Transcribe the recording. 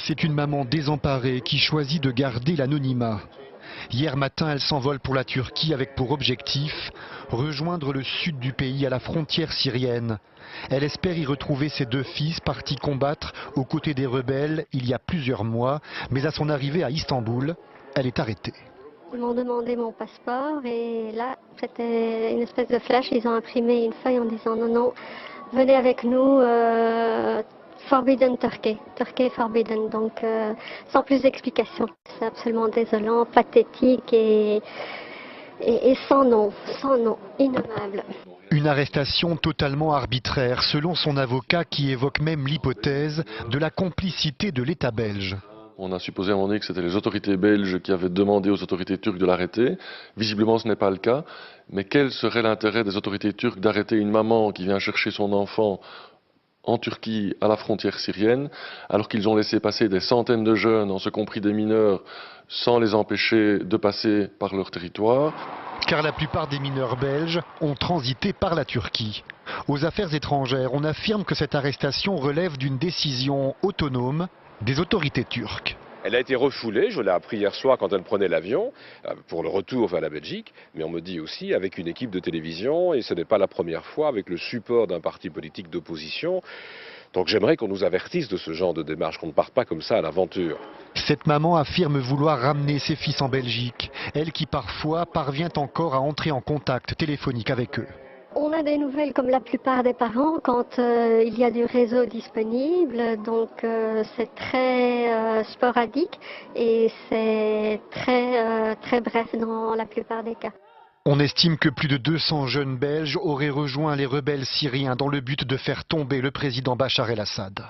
C'est une maman désemparée qui choisit de garder l'anonymat. Hier matin, elle s'envole pour la Turquie avec pour objectif rejoindre le sud du pays à la frontière syrienne. Elle espère y retrouver ses deux fils partis combattre aux côtés des rebelles il y a plusieurs mois, mais à son arrivée à Istanbul, elle est arrêtée. Ils m'ont demandé mon passeport et là, c'était une espèce de flash. Ils ont imprimé une feuille en disant non, non, venez avec nous, Forbidden Turkey, Turkey Forbidden, donc sans plus d'explications. C'est absolument désolant, pathétique et sans nom, innommable. Une arrestation totalement arbitraire, selon son avocat qui évoque même l'hypothèse de la complicité de l'État belge. On a supposé à un moment donné que c'était les autorités belges qui avaient demandé aux autorités turques de l'arrêter. Visiblement, ce n'est pas le cas. Mais quel serait l'intérêt des autorités turques d'arrêter une maman qui vient chercher son enfant en Turquie, à la frontière syrienne, alors qu'ils ont laissé passer des centaines de jeunes, en ce compris des mineurs, sans les empêcher de passer par leur territoire? Car la plupart des mineurs belges ont transité par la Turquie. Aux affaires étrangères, on affirme que cette arrestation relève d'une décision autonome des autorités turques. Elle a été refoulée, je l'ai appris hier soir quand elle prenait l'avion, pour le retour vers la Belgique, mais on me dit aussi avec une équipe de télévision, et ce n'est pas la première fois, avec le support d'un parti politique d'opposition. Donc j'aimerais qu'on nous avertisse de ce genre de démarche, qu'on ne parte pas comme ça à l'aventure. Cette maman affirme vouloir ramener ses fils en Belgique, elle qui parfois parvient encore à entrer en contact téléphonique avec eux. On a des nouvelles comme la plupart des parents quand il y a du réseau disponible, donc c'est très sporadique et c'est très bref dans la plupart des cas. On estime que plus de 200 jeunes Belges auraient rejoint les rebelles syriens dans le but de faire tomber le président Bachar el-Assad.